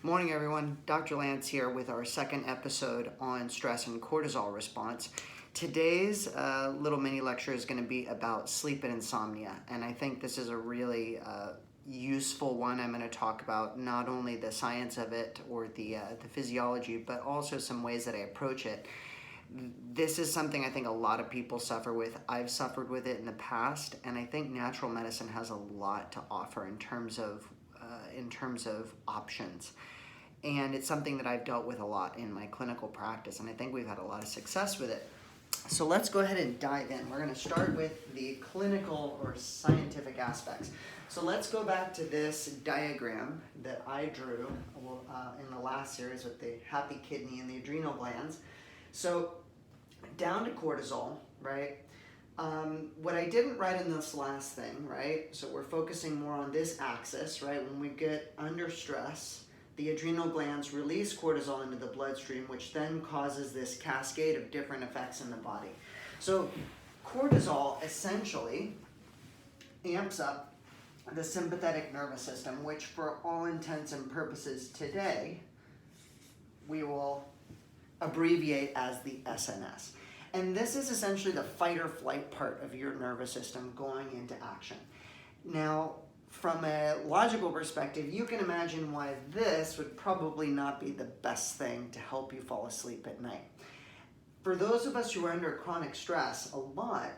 Morning, everyone. Dr. Lance here with our second episode on stress and cortisol response. Today's little mini lecture is going to be about sleep and insomnia, and I think this is a really useful one. I'm going to talk about not only the science of it or the physiology, but also some ways that I approach it. This is something I think a lot of people suffer with. I've suffered with it in the past, and I think natural medicine has a lot to offer in terms of options. And it's something that I've dealt with a lot in my clinical practice, and I think we've had a lot of success with it. So let's go ahead and dive in. We're going to start with the clinical or scientific aspects. So let's go back to this diagram that I drew in the last series with the happy kidney and the adrenal glands. So down to cortisol, right? What I didn't write in this last thing, right? So we're focusing more on this axis, right? When we get under stress, the adrenal glands release cortisol into the bloodstream, which then causes this cascade of different effects in the body. So cortisol essentially amps up the sympathetic nervous system, which for all intents and purposes today, we will abbreviate as the SNS. And this is essentially the fight or flight part of your nervous system going into action. Now, from a logical perspective, you can imagine why this would probably not be the best thing to help you fall asleep at night. For those of us who are under chronic stress a lot,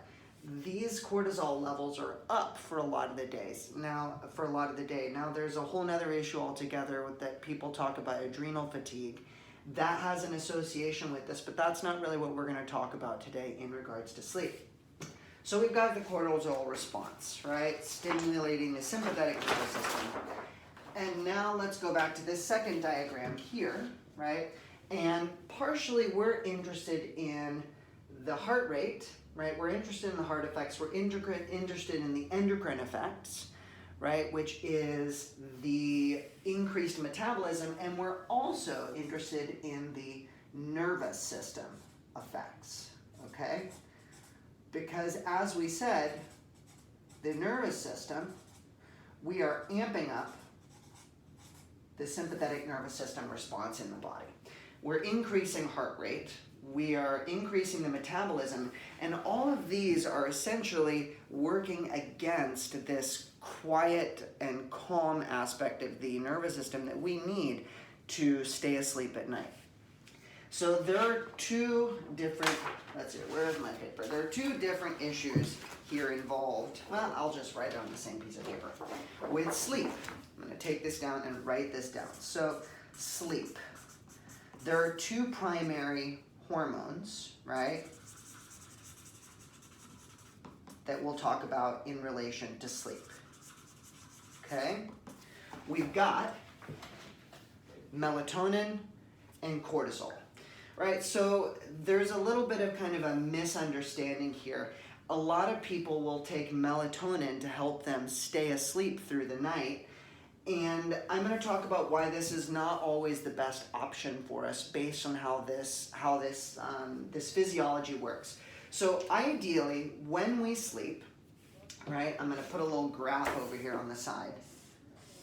these cortisol levels are up for a lot of the days. Now, there's a whole nother issue altogether that people talk about, adrenal fatigue. That has an association with this, but that's not really what we're going to talk about today in regards to sleep. So we've got the cortisol response, right? Stimulating the sympathetic nervous system. And now let's go back to this second diagram here, right? And partially we're interested in the heart rate, right? We're interested in the heart effects. We're interested in the endocrine effects, right? Which is the increased metabolism. And we're also interested in the nervous system effects, okay? Because as we said, the nervous system, we are amping up the sympathetic nervous system response in the body. We're increasing heart rate, we are increasing the metabolism, and all of these are essentially working against this quiet and calm aspect of the nervous system that we need to stay asleep at night. So there are two different, where's my paper? There are two different issues here involved. Well, I'll just write it on the same piece of paper. With sleep, I'm going to take this down and write this down. So sleep. There are two primary hormones, right, that we'll talk about in relation to sleep. Okay? We've got melatonin and cortisol. Right, so there's a little bit of kind of a misunderstanding here. A lot of people will take melatonin to help them stay asleep through the night, and I'm going to talk about why this is not always the best option for us based on how this physiology works. So ideally, when we sleep, right, I'm going to put a little graph over here on the side,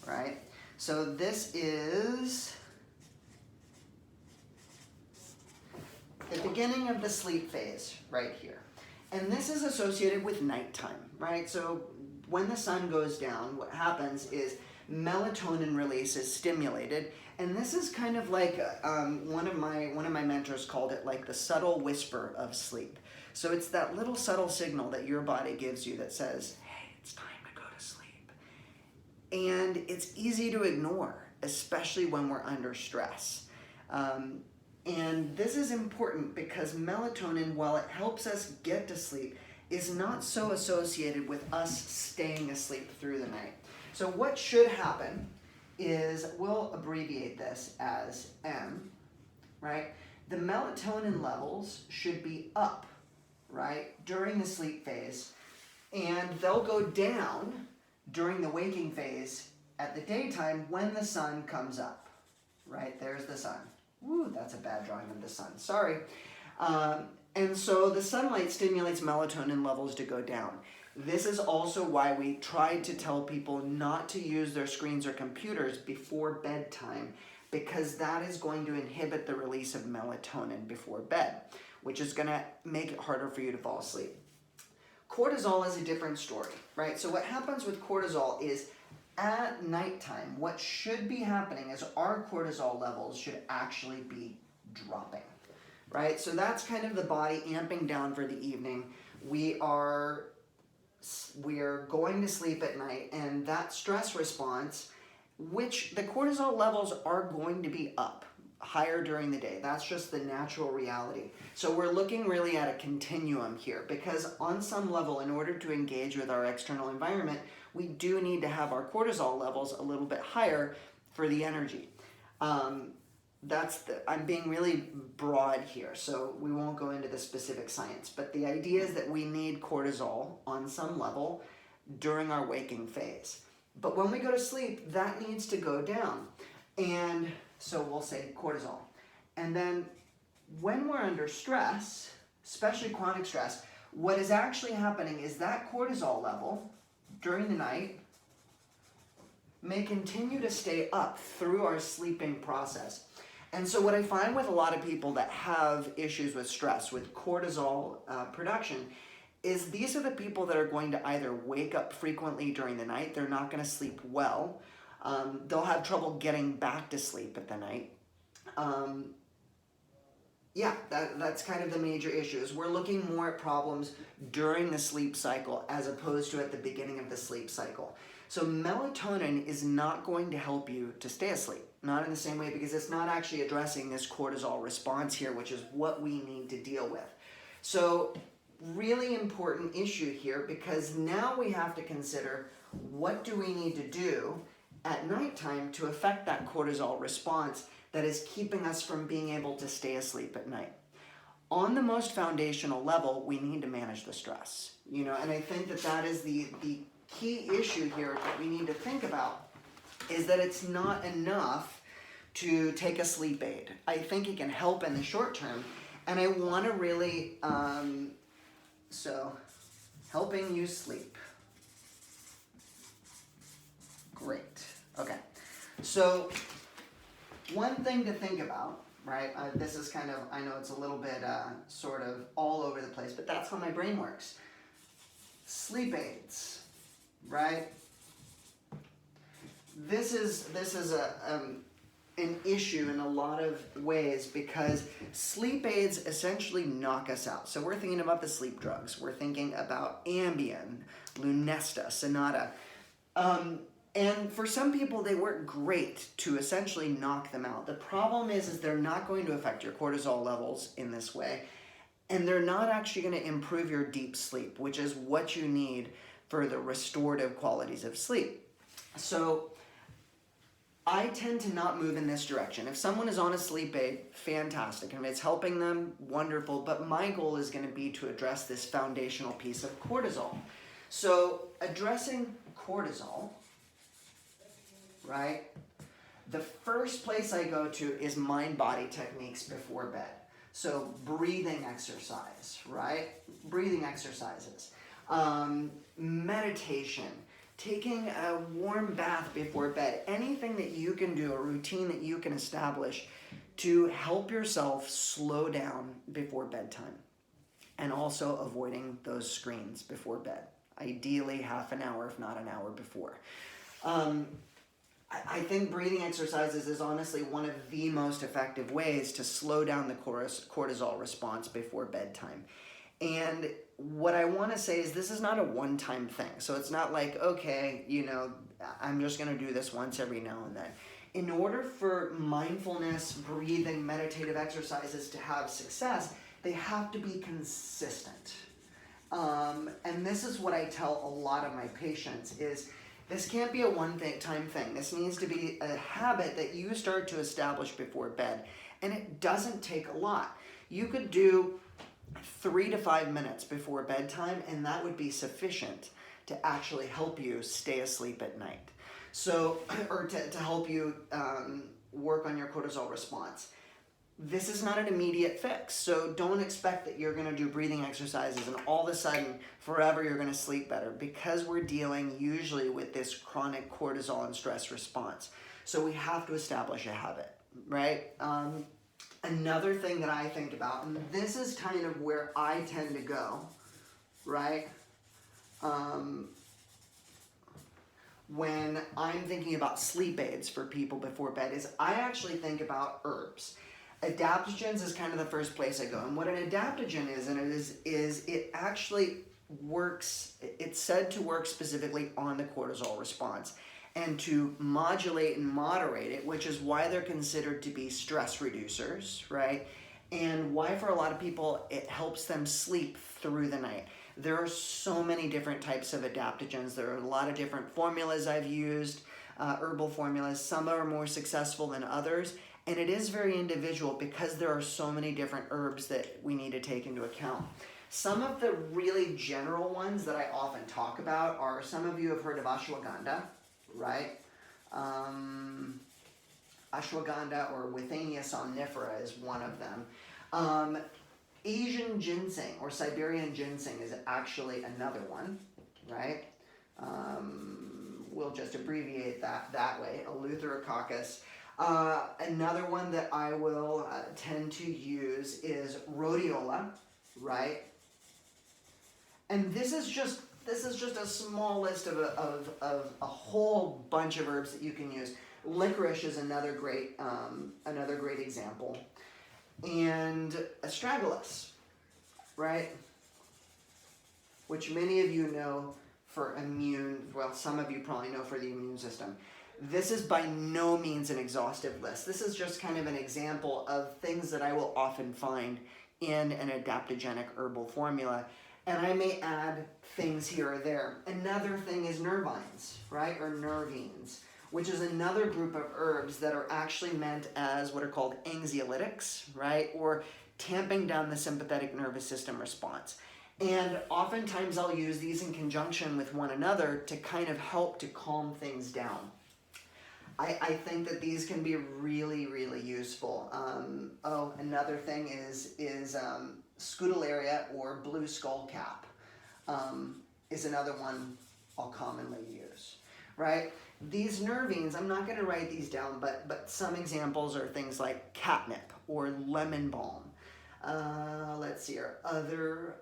right? So this is the beginning of the sleep phase right here. And this is associated with nighttime, right? So when the sun goes down, what happens is melatonin release is stimulated. And this is kind of like one of my mentors called it like the subtle whisper of sleep. So it's that little subtle signal that your body gives you that says, hey, it's time to go to sleep. And it's easy to ignore, especially when we're under stress. And this is important because melatonin, while it helps us get to sleep, is not so associated with us staying asleep through the night. So what should happen is, we'll abbreviate this as M, right? The melatonin levels should be up, right, during the sleep phase, and they'll go down during the waking phase at the daytime when the sun comes up, right? There's the sun. Woo, that's a bad drawing of the sun, sorry. And so the sunlight stimulates melatonin levels to go down. This is also why we try to tell people not to use their screens or computers before bedtime, because that is going to inhibit the release of melatonin before bed, which is going to make it harder for you to fall asleep. Cortisol is a different story, right? So what happens with cortisol is at nighttime, what should be happening is our cortisol levels should actually be dropping, right? So that's kind of the body amping down for the evening. We are going to sleep at night, and that stress response, which the cortisol levels are going to be up higher during the day. That's just the natural reality. So we're looking really at a continuum here, because on some level, in order to engage with our external environment, we do need to have our cortisol levels a little bit higher for the energy. I'm being really broad here, so we won't go into the specific science, but the idea is that we need cortisol on some level during our waking phase. But when we go to sleep, that needs to go down. And so we'll say cortisol. And then when we're under stress, especially chronic stress, what is actually happening is that cortisol level during the night may continue to stay up through our sleeping process. And so what I find with a lot of people that have issues with stress, with cortisol production, is these are the people that are going to either wake up frequently during the night, they're not going to sleep well, they'll have trouble getting back to sleep at the night. That's kind of the major issues. We're looking more at problems during the sleep cycle as opposed to at the beginning of the sleep cycle. So melatonin is not going to help you to stay asleep, not in the same way, because it's not actually addressing this cortisol response here, which is what we need to deal with. So really important issue here, because now we have to consider, what do we need to do at nighttime to affect that cortisol response that is keeping us from being able to stay asleep at night. On the most foundational level, we need to manage the stress, and I think that is the key issue here that we need to think about, is that it's not enough to take a sleep aid. I think it can help in the short term, and I want to really, helping you sleep. Great. Okay. So one thing to think about, right? This is kind of, I know it's a little bit sort of all over the place, but that's how my brain works. Sleep aids, right? This is an issue in a lot of ways, because sleep aids essentially knock us out. So we're thinking about the sleep drugs. We're thinking about Ambien, Lunesta, Sonata. And for some people, they work great to essentially knock them out. The problem is they're not going to affect your cortisol levels in this way, and they're not actually going to improve your deep sleep, which is what you need for the restorative qualities of sleep. So I tend to not move in this direction. If someone is on a sleep aid, fantastic. And if it's helping them, wonderful. But my goal is going to be to address this foundational piece of cortisol. So addressing cortisol, right? The first place I go to is mind-body techniques before bed. So breathing exercise, right? Breathing exercises. Meditation. Taking a warm bath before bed. Anything that you can do, a routine that you can establish to help yourself slow down before bedtime. And also avoiding those screens before bed. Ideally half an hour, if not an hour before. I think breathing exercises is honestly one of the most effective ways to slow down the cortisol response before bedtime. And what I want to say is this is not a one-time thing. So it's not like, okay, I'm just going to do this once every now and then. In order for mindfulness, breathing, meditative exercises to have success, they have to be consistent. And this is what I tell a lot of my patients is, this can't be a one-time thing. This needs to be a habit that you start to establish before bed. And it doesn't take a lot. You could do 3 to 5 minutes before bedtime, and that would be sufficient to actually help you stay asleep at night. So, or to help you work on your cortisol response. This is not an immediate fix, so don't expect that you're going to do breathing exercises and all of a sudden forever you're going to sleep better, because we're dealing usually with this chronic cortisol and stress response. So we have to establish a habit. right? Another thing that I think about, and this is kind of where I tend to go, right? When I'm thinking about sleep aids for people before bed is I actually think about herbs. Adaptogens is kind of the first place I go. And what an adaptogen is, and it actually works, it's said to work specifically on the cortisol response and to modulate and moderate it, which is why they're considered to be stress reducers, right? And why for a lot of people it helps them sleep through the night. There are so many different types of adaptogens. There are a lot of different formulas I've used, herbal formulas. Some are more successful than others, and it is very individual because there are so many different herbs that we need to take into account. Some of the really general ones that I often talk about are, some of you have heard of ashwagandha, right? Ashwagandha or Withania somnifera is one of them. Asian ginseng or Siberian ginseng is actually another one, right? We'll just abbreviate that way, Eleutherococcus. Another one that I will tend to use is rhodiola, right? And this is just a small list of a whole bunch of herbs that you can use. Licorice is another great example. And astragalus, right? Which many of you know for some of you probably know for the immune system. This is by no means an exhaustive list. This is just kind of an example of things that I will often find in an adaptogenic herbal formula. And I may add things here or there. Another thing is nervines, right? Or nervines, which is another group of herbs that are actually meant as what are called anxiolytics, right? Or tamping down the sympathetic nervous system response. And oftentimes I'll use these in conjunction with one another to kind of help to calm things down. I think that these can be really, really useful. Another thing is Scutellaria or blue skullcap is another one I'll commonly use, right? These nervines, I'm not going to write these down, but some examples are things like catnip or lemon balm. Let's see here, other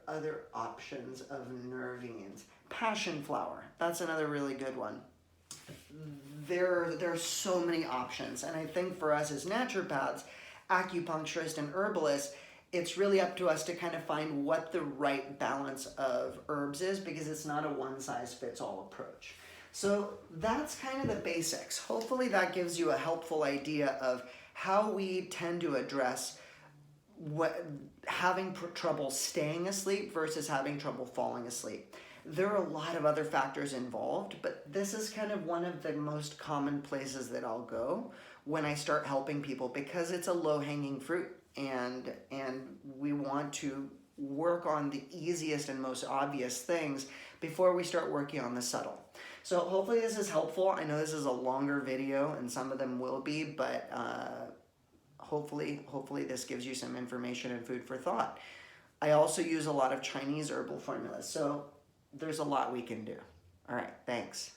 options of nervines. Passion flower, that's another really good one. There are so many options, and I think for us as naturopaths, acupuncturists, and herbalists, it's really up to us to kind of find what the right balance of herbs is, because it's not a one-size-fits-all approach. So that's kind of the basics. Hopefully that gives you a helpful idea of how we tend to address having trouble staying asleep versus having trouble falling asleep. There are a lot of other factors involved, but this is kind of one of the most common places that I'll go when I start helping people, because it's a low-hanging fruit, and we want to work on the easiest and most obvious things before we start working on the subtle. So hopefully this is helpful. I know this is a longer video, and some of them will be, but hopefully this gives you some information and food for thought. I also use a lot of Chinese herbal formulas, so there's a lot we can do. All right, thanks.